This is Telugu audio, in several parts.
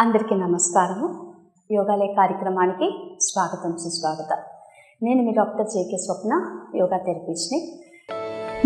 అందరికీ నమస్కారము. యోగాలయ కార్యక్రమానికి స్వాగతం సుస్వాగతం. నేను మీ డాక్టర్ జేకే స్వప్న, యోగా థెరపిస్ట్ని.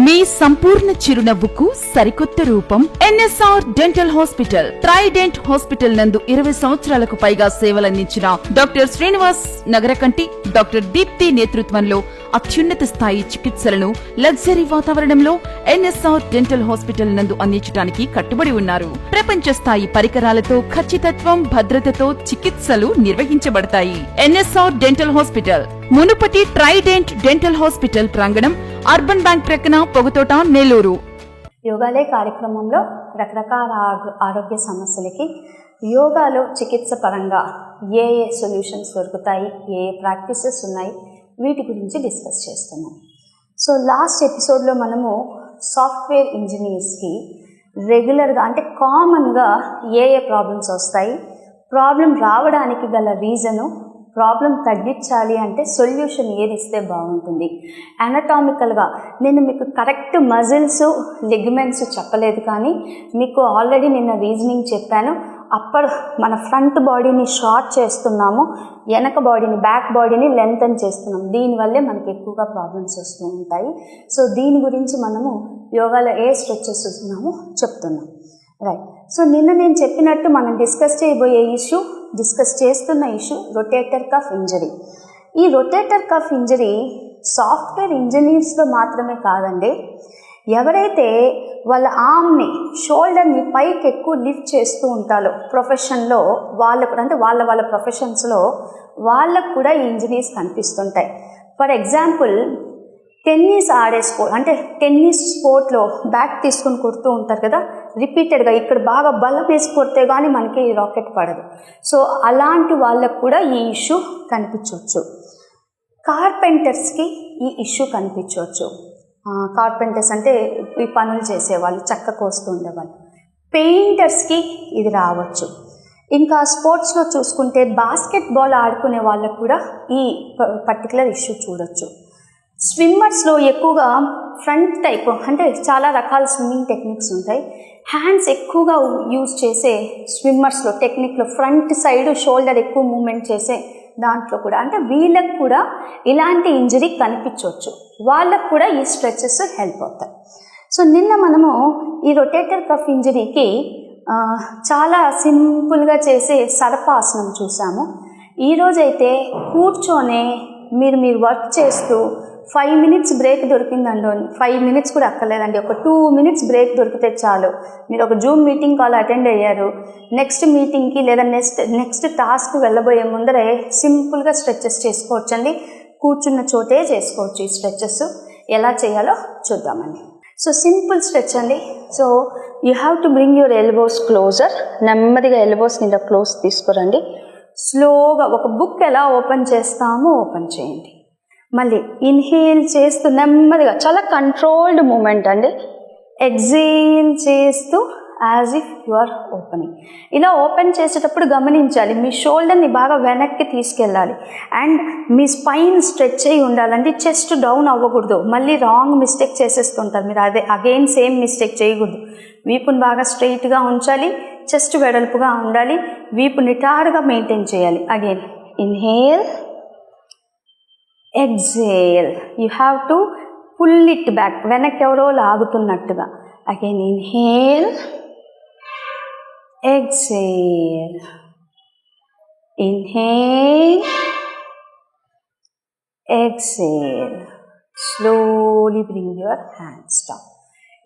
మీ సంపూర్ణ చిరునవ్వుకు సరికొత్త రూపం NSR dental hospital. Trident hospital నందు 20 సంవత్సరాలకు పైగా సేవలందించిన డాక్టర్ శ్రీనివాస్ నగరకంటి, డాక్టర్ దీప్తి నేతృత్వంలో అత్యున్నత స్థాయి చికిత్సలను లగ్జరీ వాతావరణంలో ఎన్ఎస్ఆర్ డెంటల్ హాస్పిటల్ నందు అందించడానికి కట్టుబడి ఉన్నారు. ప్రపంచ స్థాయి పరికరాలతో ఖచ్చితత్వం, భద్రతతో చికిత్సలు నిర్వహించబడతాయి. ఎన్ఎస్ఆర్ డెంటల్ హాస్పిటల్, మునుపటి ట్రైడెంట్ డెంటల్ హాస్పిటల్ ప్రాంగణం, అర్బన్ బ్యాంక్ ప్రక్కన, పొగతోట, నెల్లూరు. యోగాలయ కార్యక్రమంలో రకరకాల ఆరోగ్య సమస్యలకి యోగాలో చికిత్స పరంగా ఏ సొల్యూషన్స్ దొరుకుతాయి, ఏ ప్రాక్టీసెస్ ఉన్నాయి, వీటి గురించి డిస్కస్ చేస్తున్నాం. సో లాస్ట్ ఎపిసోడ్లో మనము సాఫ్ట్వేర్ ఇంజనీర్స్కి రెగ్యులర్గా అంటే కామన్గా ఏ ప్రాబ్లమ్స్ వస్తాయి, ప్రాబ్లం రావడానికి గల రీజను, ప్రాబ్లం తగ్గించాలి అంటే సొల్యూషన్ ఏది ఇస్తే బాగుంటుంది. అనటామికల్గా నేను మీకు కరెక్ట్ మజిల్స్, లిగమెంట్స్ చెప్పలేదు, కానీ మీకు ఆల్రెడీ నిన్న రీజనింగ్ చెప్పాను. మన ఫ్రంట్ బాడీని షార్ట్ చేస్తున్నాము, వెనక బాడీని, బ్యాక్ బాడీని లెంతన్ చేస్తున్నాం. దీనివల్లే మనకి ఎక్కువగా ప్రాబ్లమ్స్ వస్తూ ఉంటాయి. సో దీని గురించి మనము యోగాలో ఏ స్ట్రెచెస్ ఉన్నామో చెప్తున్నాం, రైట్. సో నిన్న నేను చెప్పినట్టు మనం డిస్కస్ చేస్తున్న ఇష్యూ రొటేటర్ కఫ్ ఇంజరీ. ఈ రొటేటర్ కఫ్ ఇంజరీ సాఫ్ట్వేర్ ఇంజనీర్స్లో మాత్రమే కాదండి, ఎవరైతే వాళ్ళ ఆర్మ్ని, షోల్డర్ని పైకి ఎక్కువ లిఫ్ట్ చేస్తూ ఉంటారో ప్రొఫెషన్లో, వాళ్ళకు అంటే వాళ్ళ ప్రొఫెషన్స్లో వాళ్ళకు కూడా ఈ ఇంజరీస్ కనిపిస్తుంటాయి. ఫర్ ఎగ్జాంపుల్, టెన్నిస్ ఆడే అంటే టెన్నిస్ స్పోర్ట్లో బ్యాట్ తీసుకొని కొడుతూ ఉంటారు కదా, రిపీటెడ్గా ఇక్కడ బాగా బలం వేసి కొడితే కానీ మనకి రాకెట్ పడదు. సో అలాంటి వాళ్ళకు కూడా ఈ ఇష్యూ కనిపించవచ్చు. కార్పెంటర్స్కి ఈ ఇష్యూ కనిపించవచ్చు. కార్పెంటర్స్ అంటే ఈ పనులు చేసేవాళ్ళు, చెక్క కోస్తూ ఉండేవాళ్ళు. పెయింటర్స్కి ఇది రావచ్చు. ఇంకా స్పోర్ట్స్లో చూసుకుంటే బాస్కెట్బాల్ ఆడుకునే వాళ్ళకు కూడా ఈ పర్టికులర్ ఇష్యూ చూడొచ్చు. స్విమ్మర్స్లో ఎక్కువగా ఫ్రంట్ టైప్ అంటే చాలా రకాల స్విమ్మింగ్ టెక్నిక్స్ ఉంటాయి. హ్యాండ్స్ ఎక్కువగా యూజ్ చేసే స్విమ్మర్స్లో టెక్నిక్లో ఫ్రంట్ సైడ్ షోల్డర్ ఎక్కువ మూమెంట్ చేసే దాంట్లో కూడా అంటే వీళ్ళకు కూడా ఇలాంటి ఇంజరీ కనిపించవచ్చు. వాళ్ళకు కూడా ఈ స్ట్రెచెస్ హెల్ప్ అవుతాయి. సో నిన్న మనము ఈ రొటేటర్ కఫ్ ఇంజరీకి చాలా సింపుల్గా చేసే సర్పాసనం చూసాము. ఈరోజైతే కూర్చొనే మీరు వర్క్ చేస్తూ 5 మినిట్స్ బ్రేక్ దొరికిందండి, 5 మినిట్స్ కూడా అక్కర్లేదండి, ఒక 2 మినిట్స్ బ్రేక్ దొరికితే చాలు. మీరు ఒక జూమ్ మీటింగ్ కాల్ అటెండ్ అయ్యారు, నెక్స్ట్ మీటింగ్కి లేదా నెక్స్ట్ టాస్క్ వెళ్ళబోయే ముందరే సింపుల్గా స్ట్రెచెస్ చేసుకోవచ్చండి. కూర్చున్న చోటే చేసుకోవచ్చు. ఈ స్ట్రెచెస్ ఎలా చేయాలో చూద్దామండి. సో సింపుల్ స్ట్రెచ్ అండి. So you have to bring your elbows closer. నెమ్మదిగా ఎల్బోస్ని ఇలా క్లోజ్ తీసుకురండి. స్లోగా ఒక బుక్ ఎలా ఓపెన్ చేస్తామో ఓపెన్ చేయండి. మళ్ళీ ఇన్హేల్ చేస్తూ నెమ్మదిగా, చాలా కంట్రోల్డ్ మూమెంట్ అండి. ఎక్సేల్ చేస్తూ as if you are opening. ఇలా ఓపెన్ చేసేటప్పుడు గమనించాలి, మీ షోల్డర్ని బాగా వెనక్కి తీసుకెళ్ళాలి అండ్ మీ స్పైన్ స్ట్రెచ్ అయి ఉండాలండి. చెస్ట్ డౌన్ అవ్వకూడదు. మళ్ళీ రాంగ్ మిస్టేక్ చేసేస్తుంటారు మీరు, అగైన్ సేమ్ మిస్టేక్ చేయకూడదు. వీపుని బాగా స్ట్రైట్గా ఉంచాలి, చెస్ట్ వెడల్పుగా ఉండాలి, వీపు నిటారుగా మెయింటైన్ చేయాలి. Again inhale, exhale. You have to pull it back, వెనక్కి ఎవరో లాగుతున్నట్టుగా. Again inhale, exhale, inhale, exhale. Slowly bring your hands down.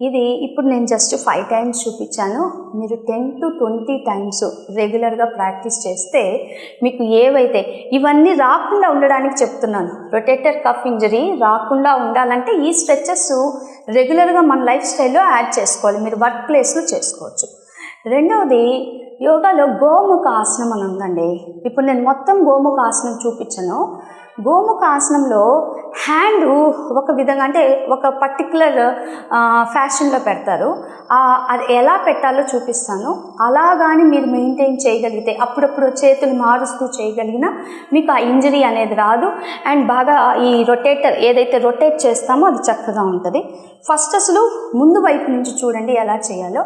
ఇది ఇప్పుడు నేను జస్ట్ 5 టైమ్స్ చూపించాను. మీరు 10 to 20 టైమ్స్ రెగ్యులర్గా ప్రాక్టీస్ చేస్తే మీకు ఏవైతే ఇవన్నీ రాకుండా ఉండడానికి చెప్తున్నాను. రొటేటర్ కఫ్ ఇంజరీ రాకుండా ఉండాలంటే ఈ స్ట్రెచెస్ రెగ్యులర్గా మన లైఫ్ స్టైల్లో యాడ్ చేసుకోవాలి. మీరు వర్క్ ప్లేస్లో చేసుకోవచ్చు. రెండవది, యోగాలో గోముఖ ఆసనం అని ఉందండి. ఇప్పుడు నేను మొత్తం గోముఖ ఆసనం చూపించాను. గోముఖ ఆసనంలో హ్యాండ్ ఒక విధంగా అంటే ఒక పర్టికులర్ ఫ్యాషన్లో పెడతారు. అది ఎలా పెట్టాలో చూపిస్తాను. అలా కానీ మీరు మెయింటైన్ చేయగలిగితే, అప్పుడప్పుడు చేతులు మారుస్తూ చేయగలిగినా మీకు ఆ ఇంజరీ అనేది రాదు. అండ్ బాగా ఈ రొటేటర్ ఏదైతే రొటేట్ చేస్తామో అది చక్కగా ఉంటుంది. ఫస్ట్ అసలు ముందు వైపు నుంచి చూడండి ఎలా చేయాలో.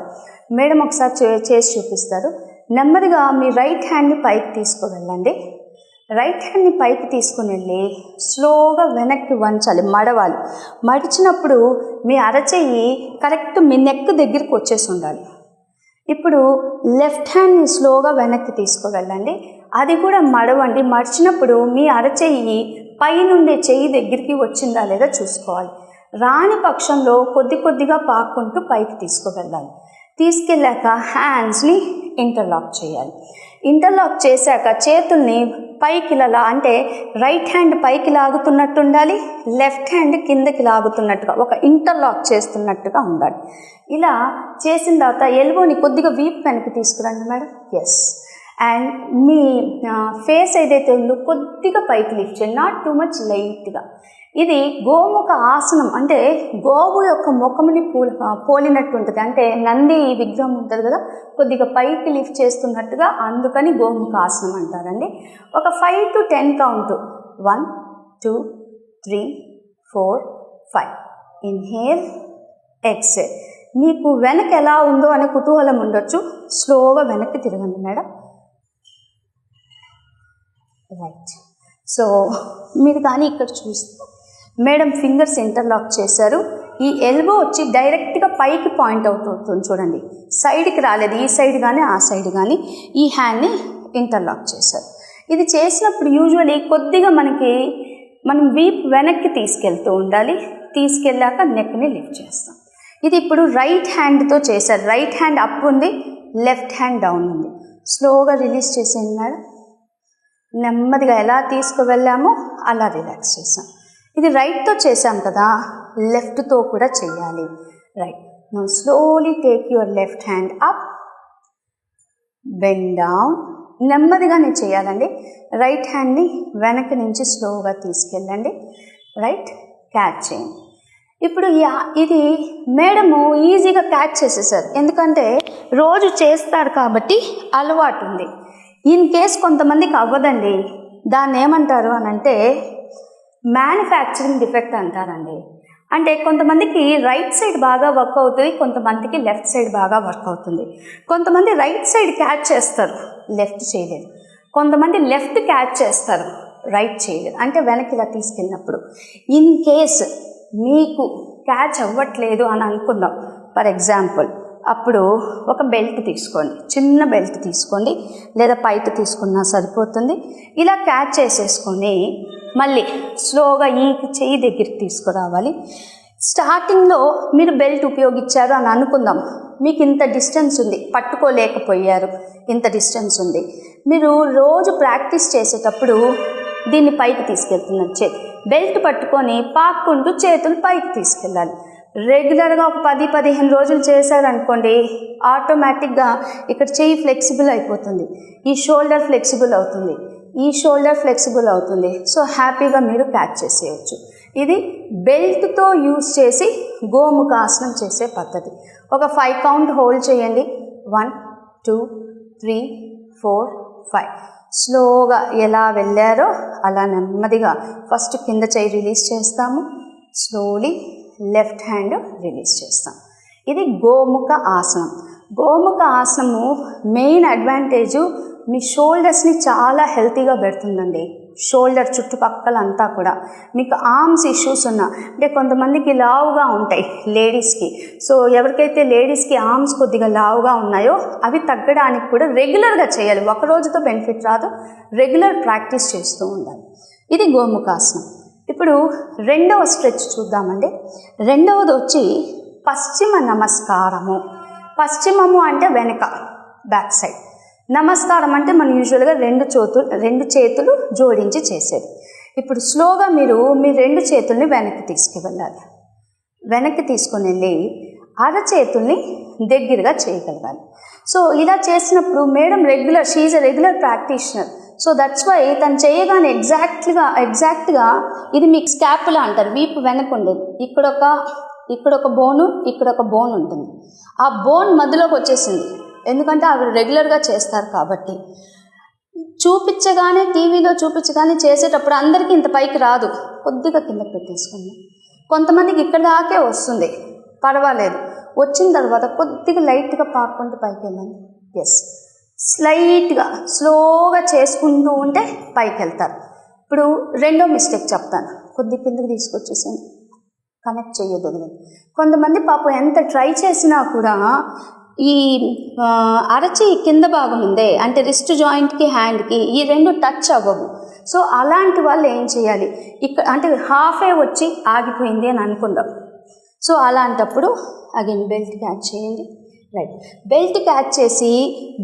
మేడం ఒకసారి చేసి చూపిస్తారు. నెమ్మదిగా మీ రైట్ హ్యాండ్ని పైకి తీసుకువెళ్ళండి. రైట్ హ్యాండ్ని పైకి తీసుకుని వెళ్ళి స్లోగా వెనక్కి వంచాలి, మడవాలి. మడిచినప్పుడు మీ అరచెయ్యి కరెక్ట్ మీ నెక్ దగ్గరికి వచ్చేసి ఉండాలి. ఇప్పుడు లెఫ్ట్ హ్యాండ్ని స్లోగా వెనక్కి తీసుకువెళ్ళండి, అది కూడా మడవండి. మడిచినప్పుడు మీ అరచెయ్యి పైనుండే చెయ్యి దగ్గరికి వచ్చిందా లేదా చూసుకోవాలి. రాని పక్షంలో కొద్దిగా పాక్కుంటూ పైకి తీసుకువెళ్ళాలి. తీసుకెళ్ళాక హ్యాండ్స్ని ఇంటర్లాక్ చేయాలి. ఇంటర్లాక్ చేశాక చేతుల్ని పైకి ఇలా, అంటే రైట్ హ్యాండ్ పైకి లాగుతున్నట్టు ఉండాలి, లెఫ్ట్ హ్యాండ్ కిందకి లాగుతున్నట్టుగా, ఒక ఇంటర్లాక్ చేస్తున్నట్టుగా ఉండాలి. ఇలా చేసిన తర్వాత ఎల్బోని కొద్దిగా వీప్ వెనక్కి తీసుకురండి మేడం. ఎస్. అండ్ మీ ఫేస్ ఏదైతే ఉందో కొద్దిగా పైకి లిఫ్ట్ చేయండి, నాట్ టూ మచ్, లైట్గా. ఇది గోముఖ ఆసనం, అంటే గోవు యొక్క ముఖముని పోలినట్టు ఉంటుంది. అంటే నంది విగ్రహం ఉంటుంది కదా, కొద్దిగా పైకి లిఫ్ట్ చేస్తున్నట్టుగా, అందుకని గోముఖ ఆసనం అంటారండి. ఒక 5 to 10 కౌంట్. 1 2 3 4 5. Inhale, exhale. మీకు వెనక్కి ఎలా ఉందో అనే కుతూహలం ఉండొచ్చు, స్లోగా వెనక్కి తిరగండి మేడం. రైట్. సో మీరు కానీ ఇక్కడ చూస్తే మేడం ఫింగర్స్ ఇంటర్లాక్ చేశారు. ఈ ఎల్బో వచ్చి డైరెక్ట్గా పైకి పాయింట్ అవుతుంది చూడండి, సైడ్కి రాలేదు, ఈ సైడ్ కానీ ఆ సైడ్ కానీ. ఈ హ్యాండ్ని ఇంటర్లాక్ చేశారు. ఇది చేసినప్పుడు యూజువలీ కొద్దిగా మనం వీప్ వెనక్కి తీసుకెళ్తూ ఉండాలి. తీసుకెళ్ళాక నెక్ని లిఫ్ట్ చేస్తాం. ఇది ఇప్పుడు రైట్ హ్యాండ్తో చేశారు. రైట్ హ్యాండ్ అప్ ఉంది, లెఫ్ట్ హ్యాండ్ డౌన్ ఉంది. స్లోగా రిలీజ్ చేసేయండి మేడం. నెమ్మదిగా ఎలా తీసుకువెళ్ళామో అలా రిలాక్స్ చేసాం. ఇది రైట్తో చేసాం కదా, లెఫ్ట్తో కూడా చేయాలి. Right. Now slowly take your left hand up, bend down. నెమ్మదిగానే చేయాలండి. రైట్ హ్యాండ్ని వెనక్కి నుంచి స్లోగా తీసుకెళ్ళండి. రైట్, క్యాచ్ చేయండి. ఇప్పుడు ఇది మేడము ఈజీగా క్యాచ్ చేసేసారు, ఎందుకంటే రోజు చేస్తారు కాబట్టి అలవాటు ఉంది. ఇన్ కేస్ కొంతమందికి అవ్వదండి, దాన్ని ఏమంటారు అని అంటే మ్యానుఫ్యాక్చరింగ్ డిఫెక్ట్ అంటారండి. అంటే కొంతమందికి రైట్ సైడ్ బాగా వర్క్ అవుతుంది, కొంతమందికి లెఫ్ట్ సైడ్ బాగా వర్క్ అవుతుంది. కొంతమంది రైట్ సైడ్ క్యాచ్ చేస్తారు, లెఫ్ట్ చేయలేదు. కొంతమంది లెఫ్ట్ క్యాచ్ చేస్తారు, రైట్ చేయలేదు. అంటే వెనక్కి ఇలా తీసుకెళ్ళినప్పుడు ఇన్ కేస్ మీకు క్యాచ్ అవ్వట్లేదు అని అనుకుందాం, ఫర్ ఎగ్జాంపుల్, అప్పుడు ఒక బెల్ట్ తీసుకోండి, చిన్న బెల్ట్ తీసుకోండి, లేదా పైట తీసుకున్నా సరిపోతుంది. ఇలా క్యాచ్ చేసేసుకొని మళ్ళీ స్లోగా ఈ చెయ్యి దగ్గరికి తీసుకురావాలి. స్టార్టింగ్లో మీరు బెల్ట్ ఉపయోగించారు అని అనుకుందాం, మీకు ఇంత డిస్టెన్స్ ఉంది, పట్టుకోలేకపోయారు, ఇంత డిస్టెన్స్ ఉంది. మీరు రోజు ప్రాక్టీస్ చేసేటప్పుడు దీన్ని పైకి తీసుకెళ్తున్నారు, బెల్ట్ పట్టుకొని పాక్కుంటూ చేతులు పైకి తీసుకెళ్ళాలి. రెగ్యులర్గా ఒక 10-15 రోజులు చేశారనుకోండి, ఆటోమేటిక్గా ఇక్కడ చెయ్యి ఫ్లెక్సిబుల్ అయిపోతుంది, ఈ షోల్డర్ ఫ్లెక్సిబుల్ అవుతుంది, ఈ షోల్డర్ ఫ్లెక్సిబుల్ అవుతుంది. సో హ్యాపీగా మీరు క్యాచ్ చేసేయచ్చు. ఇది బెల్ట్తో యూజ్ చేసి గోముఖాసనం చేసే పద్ధతి. ఒక 5 కౌంట్ హోల్డ్ చేయండి. 1 2 3 4 5. స్లోగా ఎలా వెళ్ళారో అలా నెమ్మదిగా ఫస్ట్ కింద చెయ్యి రిలీజ్ చేస్తాము, స్లోలీ లెఫ్ట్ హ్యాండ్ రిలీజ్ చేస్తాం. ఇది గోముఖ ఆసనం. గోముఖ ఆసనము మెయిన్ అడ్వాంటేజు మీ షోల్డర్స్ని చాలా హెల్తీగా పెడుతుందండి. షోల్డర్ చుట్టుపక్కల అంతా కూడా మీకు ఆర్మ్స్ ఇష్యూస్ ఉన్నా, అంటే కొంతమందికి లావుగా ఉంటాయి లేడీస్కి. సో ఎవరికైతే లేడీస్కి ఆర్మ్స్ కొద్దిగా లావుగా ఉన్నాయో అవి తగ్గడానికి కూడా రెగ్యులర్గా చేయాలి. ఒక రోజుతో బెనిఫిట్ రాదు, రెగ్యులర్ ప్రాక్టీస్ చేస్తూ ఉండాలి. ఇది గోముఖాసనం. ఇప్పుడు రెండవ స్ట్రెచ్ చూద్దామండి. రెండవది వచ్చి పశ్చిమ నమస్కారము. పశ్చిమము అంటే వెనక, బ్యాక్ సైడ్. నమస్కారం అంటే మనం యూజువల్గా రెండు చేతులు జోడించి చేసేది. ఇప్పుడు స్లోగా మీరు మీ 2 చేతుల్ని వెనక్కి తీసుకువెళ్ళాలి. వెనక్కి తీసుకొని వెళ్ళి అరచేతుల్ని దగ్గరగా చేయగలగాలి. సో ఇలా చేసినప్పుడు madam she's a regular practitioner. So that's why తను చేయగానే ఎగ్జాక్ట్గా ఇది మీకు స్కాపులా అంటారు, వీపు వెనక ఉండేది. ఇక్కడ ఒక బోను, ఇక్కడ ఒక బోన్ ఉంటుంది. ఆ బోన్ మధ్యలోకి వచ్చేసింది, ఎందుకంటే అవి రెగ్యులర్గా చేస్తారు కాబట్టి. టీవీలో చూపించగానే చేసేటప్పుడు అందరికీ ఇంత పైకి రాదు, కొద్దిగా కిందకి పెట్టేసుకోండి. కొంతమందికి ఇక్కడ దాకే వస్తుంది, పర్వాలేదు. వచ్చిన తర్వాత కొద్దిగా లైట్గా పాక్కుంటూ పైకి వెళ్ళండి. ఎస్. స్లైట్గా స్లోగా చేసుకుంటూ ఉంటే పైకి వెళ్తారు. ఇప్పుడు రెండో మిస్టేక్ చెప్తాను. కొద్ది కిందకి తీసుకొచ్చేసాను, కనెక్ట్ చేయొద్దు. కొంతమంది పాపం ఎంత ట్రై చేసినా కూడా ఈ అరచి కింద భాగం ఉందే, అంటే రిస్ట్ జాయింట్కి హ్యాండ్కి ఈ రెండు టచ్ అవ్వవు. సో అలాంటి వాళ్ళు ఏం చేయాలి, ఇక్కడ అంటే హాఫే వచ్చి ఆగిపోయింది అని అనుకుందాం. సో అలాంటప్పుడు అగైన్ బెల్ట్ క్యాచ్ చేయండి. రైట్, బెల్ట్ క్యాచ్ చేసి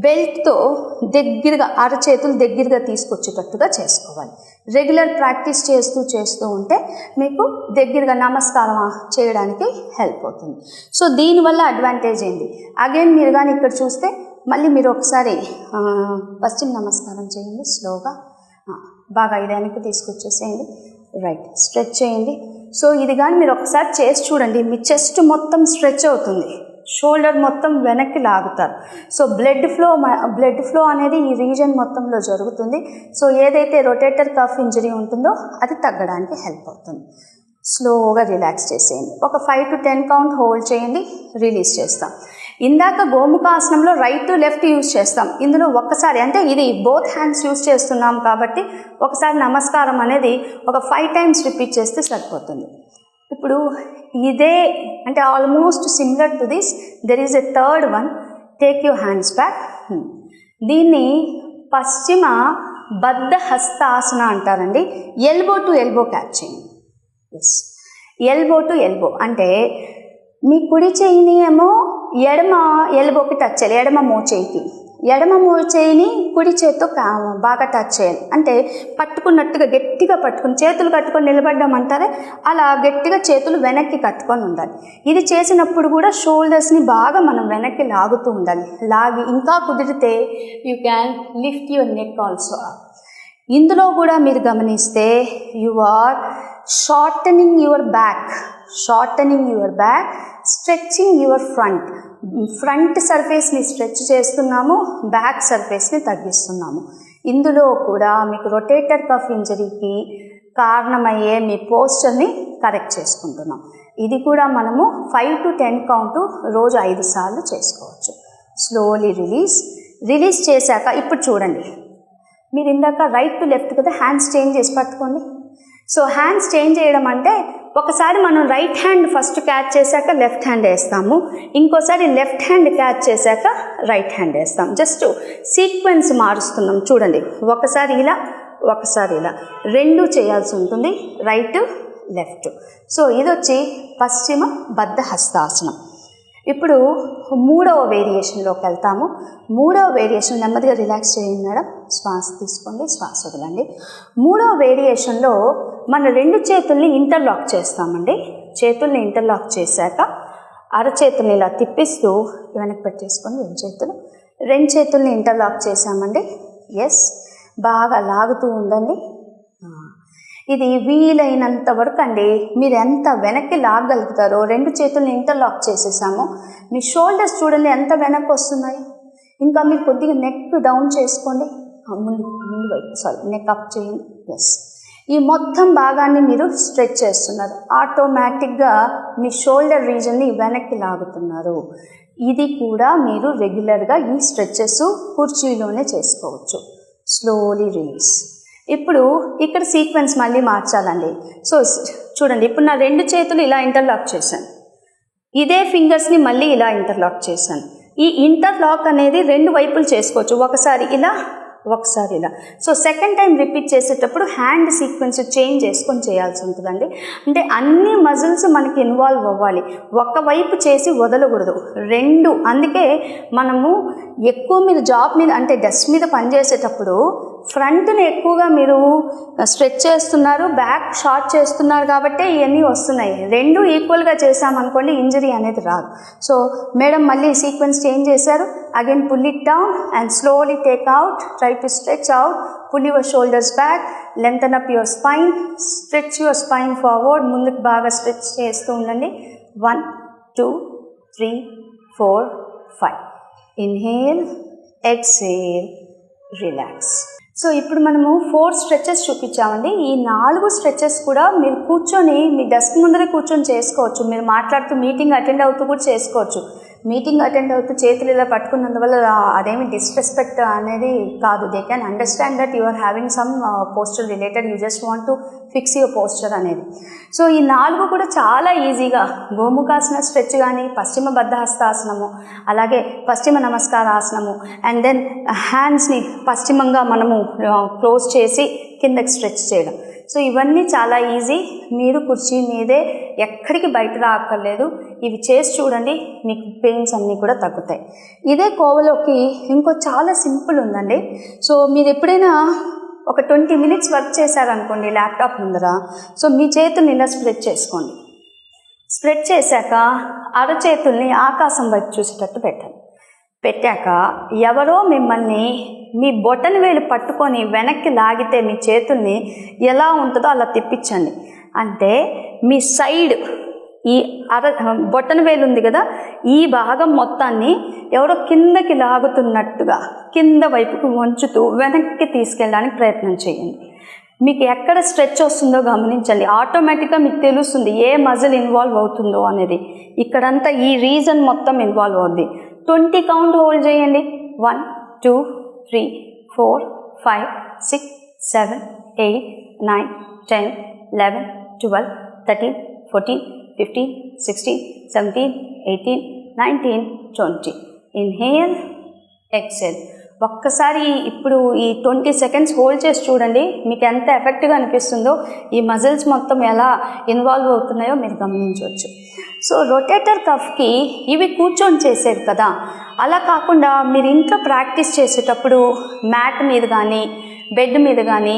బెల్ట్తో దగ్గరగా అరచేతులు దగ్గరగా తీసుకొచ్చేటట్టుగా చేసుకోవాలి. రెగ్యులర్ ప్రాక్టీస్ చేస్తూ ఉంటే మీకు దగ్గరగా నమస్కారం చేయడానికి హెల్ప్ అవుతుంది. సో దీనివల్ల అడ్వాంటేజ్ ఏంటి, అగైన్ మీరు కానీ ఇక్కడ చూస్తే మళ్ళీ మీరు ఒకసారి పశ్చిమ నమస్కారం చేయండి. స్లోగా బాగా ఐదానికి తీసుకొచ్చేసేయండి. రైట్, స్ట్రెచ్ చేయండి. సో ఇది కానీ మీరు ఒకసారి చేసి చూడండి, మీ చెస్ట్ మొత్తం స్ట్రెచ్ అవుతుంది, షోల్డర్ మొత్తం వెనక్కి లాగుతారు. సో బ్లడ్ ఫ్లో అనేది ఈ రీజన్ మొత్తంలో జరుగుతుంది. సో ఏదైతే రొటేటర్ కఫ్ ఇంజరీ ఉంటుందో అది తగ్గడానికి హెల్ప్ అవుతుంది. స్లోగా రిలాక్స్ చేసేయండి. ఒక 5 to 10 కౌంట్ హోల్డ్ చేయండి, రిలీజ్ చేస్తాం. ఇందాక గోముఖాసనంలో రైట్ టు లెఫ్ట్ యూజ్ చేస్తాం. ఇందులో ఒక్కసారి అంటే ఇది బోత్ హ్యాండ్స్ యూజ్ చేస్తున్నాం కాబట్టి ఒకసారి నమస్కారం అనేది ఒక 5 times రిపీట్ చేస్తే సరిపోతుంది. ఇప్పుడు ఇదే అంటే almost similar to this there is a third one. Take your hands back. దీన్ని పశ్చిమ బద్ధ హస్తాసన అంటారండి. ఎల్బో టు ఎల్బో క్యాచ్ చేయండి. ఎస్, ఎల్బో టు ఎల్బో అంటే మీ కుడి చేయిని ఏమో ఎడమ ఎల్బోకి టచ్ చేయాలి, ఎడమ మోచేయికి. ఎడమ మోచేయిని కుడి చేతితో బాగా టచ్ చేయాలి. అంటే పట్టుకున్నట్టుగా గట్టిగా పట్టుకుని చేతులు కట్టుకొని నిలబడ్డం అంటారే అలా గట్టిగా చేతులు వెనక్కి కట్టుకొని ఉండాలి. ఇది చేసినప్పుడు కూడా షోల్డర్స్ని బాగా మనం వెనక్కి లాగుతూ ఉండాలి. లాగి ఇంకా కుదిరితే you can lift your neck also. ఇందులో కూడా మీరు గమనిస్తే you are shortening your back, stretching your front సర్ఫేస్ని స్ట్రెచ్ చేస్తున్నాము, బ్యాక్ సర్ఫేస్ని తగ్గిస్తున్నాము. ఇందులో కూడా మీకు రొటేటర్ కఫ్ ఇంజరీకి కారణమయ్యే మీ పోస్చర్ని కరెక్ట్ చేసుకుంటున్నాం. ఇది కూడా మనము 5 to 10 కౌంట్ రోజు 5 సార్లు చేసుకోవచ్చు. స్లోలీ రిలీజ్ చేశాక ఇప్పుడు చూడండి, మీరు ఇందాక రైట్ టు లెఫ్ట్ కదా హ్యాండ్స్ చేంజ్ చేసి పట్టుకోండి. సో హ్యాండ్స్ చేంజ్ చేయడం అంటే ఒకసారి మనం రైట్ హ్యాండ్ ఫస్ట్ క్యాచ్ చేశాక లెఫ్ట్ హ్యాండ్ వేస్తాము, ఇంకోసారి లెఫ్ట్ హ్యాండ్ క్యాచ్ చేశాక రైట్ హ్యాండ్ వేస్తాం. జస్ట్ సీక్వెన్స్ మారుస్తున్నాం. చూడండి, ఒకసారి ఇలా రెండు చేయాల్సి ఉంటుంది, రైట్ లెఫ్ట్. సో ఇది వచ్చి పశ్చిమ బద్ధ హస్తాసనం. ఇప్పుడు మూడవ వేరియేషన్లోకి వెళ్తాము. మూడవ వేరియేషన్ నెమ్మదిగా రిలాక్స్ చేయండి మేడం. శ్వాస తీసుకోండి, శ్వాస వదలండి. మూడవ వేరియేషన్లో మన రెండు చేతుల్ని ఇంటర్లాక్ చేస్తామండి. చేతుల్ని ఇంటర్లాక్ చేశాక అరచేతుల్ని ఇలా తిప్పిస్తూ వెనక్కి పెట్టేసుకొని రెండు చేతుల్ని ఇంటర్లాక్ చేసామండి. ఎస్, బాగా లాగుతూ ఉండండి. ఇది వీలైనంత వరకు అండి మీరు ఎంత వెనక్కి లాగగలుగుతారో. రెండు చేతుల్ని ఇంటర్లాక్ చేసేసాము. మీ షోల్డర్స్ చూడండి ఎంత వెనక్కి వస్తున్నాయి. ఇంకా మీరు కొద్దిగా నెక్ డౌన్ చేసుకోండి, ముందు వైపు నెక్ అప్ చేయండి. ఎస్, ఈ మొత్తం భాగాన్ని మీరు స్ట్రెచ్ చేస్తున్నారు. ఆటోమేటిక్గా మీ షోల్డర్ రీజన్ని వెనక్కి లాగుతున్నారు. ఇది కూడా మీరు రెగ్యులర్గా ఈ స్ట్రెచెస్ కుర్చీలోనే చేసుకోవచ్చు. Slowly release. ఇప్పుడు ఇక్కడ సీక్వెన్స్ మళ్ళీ మార్చాలండి. సో చూడండి, ఇప్పుడు నా రెండు చేతులు ఇలా ఇంటర్లాక్ చేశాను, ఇదే ఫింగర్స్ని మళ్ళీ ఇలా ఇంటర్లాక్ చేశాను. ఈ ఇంటర్లాక్ అనేది రెండు వైపులు చేసుకోవచ్చు, ఒకసారి ఇలా సో సెకండ్ టైం రిపీట్ చేసేటప్పుడు హ్యాండ్ సీక్వెన్స్ చేంజ్ చేసుకొని చేయాల్సి ఉంటుందండి. అంటే అన్ని మజిల్స్ మనకి ఇన్వాల్వ్ అవ్వాలి, ఒకవైపు చేసి వదలకూడదు, రెండు. అందుకే మనము ఎక్కువ మీరు జాబ్ మీద అంటే డెస్క్ మీద పనిచేసేటప్పుడు ఫ్రంట్ని ఎక్కువగా మీరు స్ట్రెచ్ చేస్తున్నారు, బ్యాక్ షార్ట్ చేస్తున్నారు కాబట్టి ఇవన్నీ వస్తున్నాయి. రెండు ఈక్వల్గా చేసామనుకోండి ఇంజరీ అనేది రాదు. సో మేడం మళ్ళీ సీక్వెన్స్ చేంజ్ చేశారు. Again pull it down and slowly take out. Try to stretch out. Pull your shoulders back. Lengthen up your spine. Stretch your spine forward. ముందుకు బాగా స్ట్రెచ్ చేస్తూ ఉండండి. 1 2 3 4 5. Inhale, exhale, relax. సో ఇప్పుడు మనము 4 స్ట్రెచెస్ చూపించామండి. ఈ 4 స్ట్రెచెస్ కూడా మీరు కూర్చొని మీ డెస్క్ ముందరే కూర్చొని చేసుకోవచ్చు. మీరు మాట్లాడుతూ మీటింగ్ అటెండ్ అవుతూ కూడా చేసుకోవచ్చు. మీటింగ్ అటెండ్ అవుతూ చేతులు ఇలా పట్టుకున్నందువల్ల అదేమి డిస్రెస్పెక్ట్ అనేది కాదు. They can understand that you are having some posture related, you just want to fix your posture అనేది. సో ఈ 4 కూడా చాలా ఈజీగా గోముఖాసన స్ట్రెచ్ కానీ, పశ్చిమ బద్ధహస్తాసనము, అలాగే పశ్చిమ నమస్కారాసనము, అండ్ దెన్ హ్యాండ్స్ని పశ్చిమంగా మనము క్లోజ్ చేసి కిందకి స్ట్రెచ్ చేయడం. సో ఇవన్నీ చాలా ఈజీ. మీరు కుర్చీ మీదే ఎక్కడికి బయట రాక్కర్లేదు. ఇవి చేసి చూడండి, మీకు పెయిన్స్ అన్నీ కూడా తగ్గుతాయి. ఇదే కోవలోకి ఇంకో చాలా సింపుల్ ఉందండి. సో మీరు ఎప్పుడైనా ఒక 20 minutes వర్క్ చేశారనుకోండి ల్యాప్టాప్ ముందర, సో మీ చేతుల్ని ఇలా స్ప్రెడ్ చేసుకోండి. స్ప్రెడ్ చేశాక అరచేతుల్ని ఆకాశం వైపు చూసేటట్టు పెట్టండి. పెట్టాక ఎవరో మిమ్మల్ని మీ బొటన వేలు పట్టుకొని వెనక్కి లాగితే మీ చేతుల్ని ఎలా ఉంటుందో అలా తిప్పించండి. అంటే మీ సైడ్ ఈ బొటన వేలు ఉంది కదా, ఈ భాగం మొత్తాన్ని ఎవరో కిందకి లాగుతున్నట్టుగా కింద వైపుకు వంచుతూ వెనక్కి తీసుకెళ్ళడానికి ప్రయత్నం చేయండి. మీకు ఎక్కడ స్ట్రెచ్ వస్తుందో గమనించండి. ఆటోమేటిక్గా మీకు తెలుస్తుంది ఏ మజిల్ ఇన్వాల్వ్ అవుతుందో అనేది. ఇక్కడంతా ఈ రీజన్ మొత్తం ఇన్వాల్వ్ అవుద్ది. 20 కౌంట్ హోల్డ్ చేయండి. 1 2 3 4 5 6 7 8 9 10 11 12 13 14 15 16 17 18 19 20. Inhale, exhale. ఒక్కసారి ఇప్పుడు ఈ 20 seconds హోల్డ్ చేసి చూడండి, మీకు ఎంత ఎఫెక్ట్గా అనిపిస్తుందో, ఈ మజిల్స్ మొత్తం ఎలా ఇన్వాల్వ్ అవుతున్నాయో మీరు గమనించవచ్చు. సో రొటేటర్ కఫ్కి ఇవి కూర్చొని చేసేవి కదా, అలా కాకుండా మీరు ఇంట్లో ప్రాక్టీస్ చేసేటప్పుడు మ్యాట్ మీద కానీ బెడ్ మీద కానీ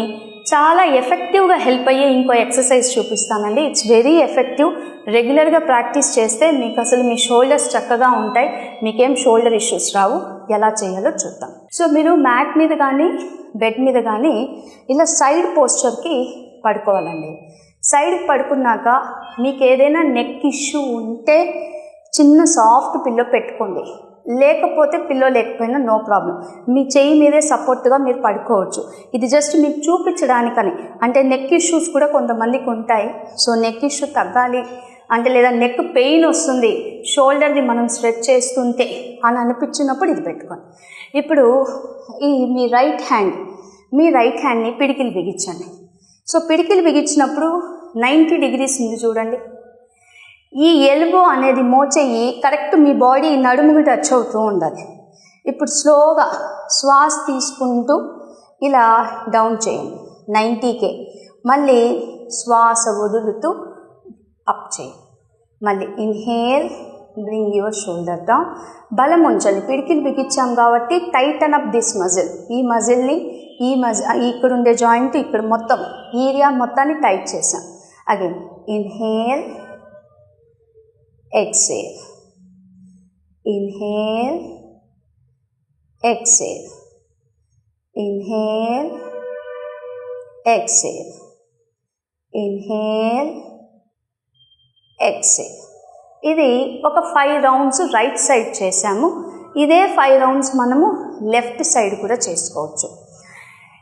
చాలా ఎఫెక్టివ్గా హెల్ప్ అయ్యే ఇంకో ఎక్సర్సైజ్ చూపిస్తానండి. It's very effective. రెగ్యులర్గా ప్రాక్టీస్ చేస్తే మీకు అసలు మీ షోల్డర్స్ చక్కగా ఉంటాయి, మీకేం షోల్డర్ ఇష్యూస్ రావు. ఎలా చేయాలో చూద్దాం. సో మీరు మ్యాట్ మీద కానీ బెడ్ మీద కానీ ఇలా సైడ్ పోస్చర్కి పడుకోవాలండి. సైడ్కి పడుకున్నాక మీకు ఏదైనా నెక్ ఇష్యూ ఉంటే చిన్న సాఫ్ట్ పిల్లో పెట్టుకోండి. లేకపోతే పిల్లో లేకపోయినా నో ప్రాబ్లం, మీ చెయ్యి మీదే సపోర్ట్గా మీరు పడుకోవచ్చు. ఇది జస్ట్ మీకు చూపించడానికని. అంటే నెక్ ఇష్యూస్ కూడా కొంతమందికి ఉంటాయి. సో నెక్ ఇష్యూ తగ్గాలి అంటే, లేదా నెక్ పెయిన్ వస్తుంది షోల్డర్ది మనం స్ట్రెచ్ చేస్తుంటే అని అనిపించినప్పుడు ఇది పెట్టుకోండి. ఇప్పుడు మీ రైట్ హ్యాండ్ని పిడికిలు బిగించండి. సో పిడికిలు బిగించినప్పుడు 90 degrees ఉంది చూడండి. ఈ ఎల్బో అనేది మోచెయ్యి కరెక్ట్ మీ బాడీ నడుముకి టచ్ అవుతూ ఉండాలి. ఇప్పుడు స్లోగా శ్వాస తీసుకుంటూ ఇలా డౌన్ చేయండి 90K. మళ్ళీ శ్వాస వదులుతూ అప్ చేయండి. మళ్ళీ inhale, bring your shoulder down. బలం ఉంచండి. పిడికిలు బిగించాం కాబట్టి టైటన్ అప్ దిస్ మజిల్. ఈ మజిల్ని ఇక్కడ ఉండే జాయింట్ ఇక్కడ మొత్తం ఏరియా మొత్తాన్ని టైట్ చేసాం. Again inhale, exhale, inhale, exhale, inhale, exhale, inhale, exhale. ఇది ఒక 5 rounds రైట్ సైడ్ చేసాము. ఇదే 5 rounds మనము లెఫ్ట్ సైడ్ కూడా చేసుకోవచ్చు.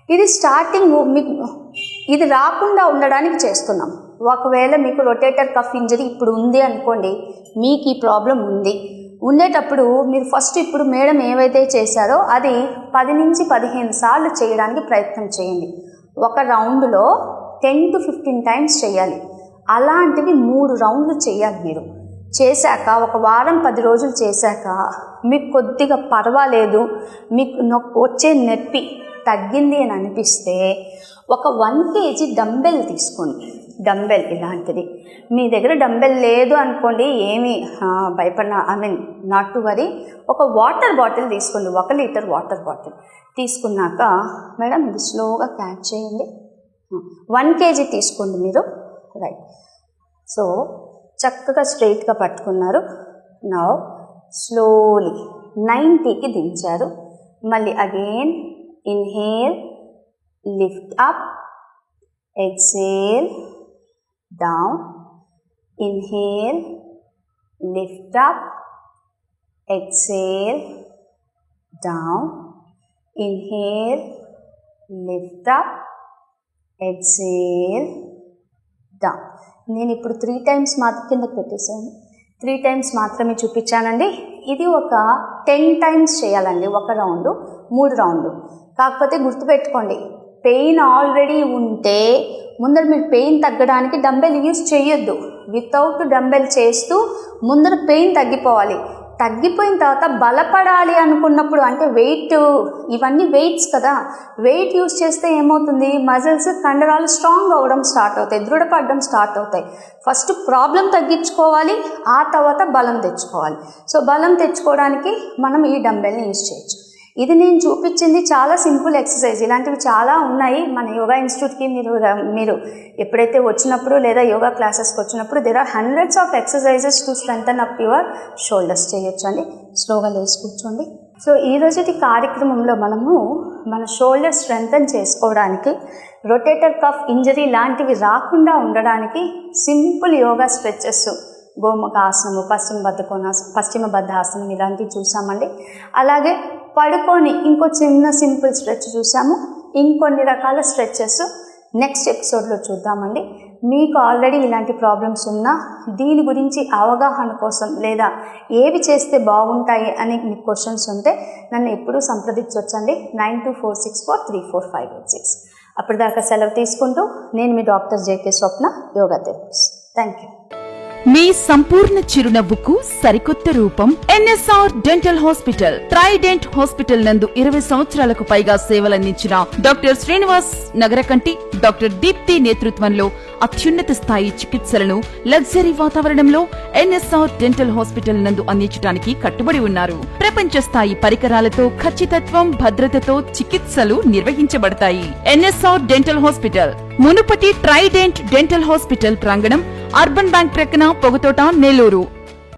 ఇది స్టార్టింగ్ మీకు ఇది రాకుండా ఉండడానికి చేస్తున్నాం. ఒకవేళ మీకు రొటేటర్ కఫ్ ఇంజరీ ఇప్పుడు ఉంది అనుకోండి, మీకు ఈ ప్రాబ్లం ఉండేటప్పుడు మీరు ఫస్ట్ ఇప్పుడు మేడం ఏవైతే చేశారో అది 10 నుంచి 15 సార్లు చేయడానికి ప్రయత్నం చేయండి. ఒక రౌండ్లో 10 to 15 times చేయాలి. అలాంటివి 3 rounds చేయాలి. మీరు చేశాక ఒక వారం 10 రోజులు చేశాక మీకు కొద్దిగా పర్వాలేదు, మీకు వచ్చే నొప్పి తగ్గింది అని అనిపిస్తే ఒక 1 kg డంబెల్ తీసుకోండి. డంబెల్ ఇలాంటిది మీ దగ్గర డంబెల్ లేదు అనుకోండి, ఏమీ నాట్ టు వరీ. ఒక వాటర్ బాటిల్ తీసుకోండి, 1 liter వాటర్ బాటిల్ తీసుకున్నాక మేడం ఇది స్లోగా క్యాచ్ చేయండి. 1 kg తీసుకోండి మీరు. రైట్. సో చక్కగా స్ట్రైట్గా పట్టుకున్నారు. నౌ స్లోలీ 90కి దించారు. మళ్ళీ again inhale, lift up, exhale, down, inhale, lift up, exhale, down, inhale, lift up, exhale, down. నేను ఇప్పుడు 3 times మాత్రం కిందకి పెట్టేసాను. 3 times మాత్రమే చూపించానండి. ఇది ఒక 10 టైమ్స్ చేయాలండి. ఒక రౌండ్ 3 రౌండ్లు. కాకపోతే గుర్తుపెట్టుకోండి, పెయిన్ ఆల్రెడీ ఉంటే ముందర మీరు పెయిన్ తగ్గడానికి డంబెల్ యూజ్ చేయొద్దు. వితౌట్ డంబెల్ చేస్తూ ముందర పెయిన్ తగ్గిపోవాలి. తగ్గిపోయిన తర్వాత బలపడాలి అనుకున్నప్పుడు, అంటే వెయిట్, ఇవన్నీ వెయిట్స్ కదా, వెయిట్ యూజ్ చేస్తే ఏమవుతుంది, మజిల్స్ కండరాలు స్ట్రాంగ్ అవ్వడం స్టార్ట్ అవుతాయి, దృఢపడడం స్టార్ట్ అవుతాయి. ఫస్ట్ ప్రాబ్లం తగ్గించుకోవాలి, ఆ తర్వాత బలం తెచ్చుకోవాలి. సో బలం తెచ్చుకోవడానికి మనం ఈ డంబెల్ని యూజ్ చేయొచ్చు. ఇది నేను చూపించింది చాలా సింపుల్ ఎక్సర్సైజ్. ఇలాంటివి చాలా ఉన్నాయి మన యోగా ఇన్స్టిట్యూట్కి. మీరు ఎప్పుడైతే వచ్చినప్పుడు లేదా యోగా క్లాసెస్కి వచ్చినప్పుడు there are hundreds of exercises to strengthen up your shoulders చేయొచ్చు అండి. స్లోగా లేచి కూర్చోండి. సో ఈరోజుటి కార్యక్రమంలో మనము మన షోల్డర్ స్ట్రెంథన్ చేసుకోవడానికి, రొటేటర్ కఫ్ ఇంజరీ లాంటివి రాకుండా ఉండడానికి సింపుల్ యోగా స్ట్రెచెస్, గోముఖ ఆసనము, పశ్చిమ బద్ధాసనం ఇలాంటివి చూసామండి. అలాగే పడుకొని ఇంకో చిన్న సింపుల్ స్ట్రెచ్ చూసాము. ఇంకొన్ని రకాల స్ట్రెచెస్ నెక్స్ట్ ఎపిసోడ్లో చూద్దామండి. మీకు ఆల్రెడీ ఇలాంటి ప్రాబ్లమ్స్ ఉన్నా దీని గురించి అవగాహన కోసం లేదా ఏవి చేస్తే బాగుంటాయి అని మీకు క్వశ్చన్స్ ఉంటే నన్ను ఎప్పుడూ సంప్రదించవచ్చండి. 9246434586. అప్పటిదాకా సెలవు తీసుకుంటూ నేను మీ doctor JK Swapna, yoga therapist. Thank you. మీ సంపూర్ణ చిరునవ్వుకు సరికొత్త రూపం NSR dental hospital. Trident hospital నందు 20 సంవత్సరాలకు పైగా సేవలందించిన డాక్టర్ శ్రీనివాస్ నగరకంటి, డాక్టర్ దీప్తి నేతృత్వంలో అత్యున్నత స్థాయి చికిత్సలను లగ్జరీ వాతావరణంలో ఎన్ఎస్ఆర్ డెంటల్ హాస్పిటల్ నందు అందించడానికి కట్టుబడి ఉన్నారు. ప్రపంచ స్థాయి పరికరాలతో ఖచ్చితత్వం, భద్రతతో చికిత్సలు నిర్వహించబడతాయి. ఎన్ఎస్ఆర్ డెంటల్ హాస్పిటల్, మునుపటి ట్రైడెంట్ డెంటల్ హాస్పిటల్ ప్రాంగణం, అర్బన్ బ్యాంక్ ప్రక్కన, పొగతోట, నెల్లూరు.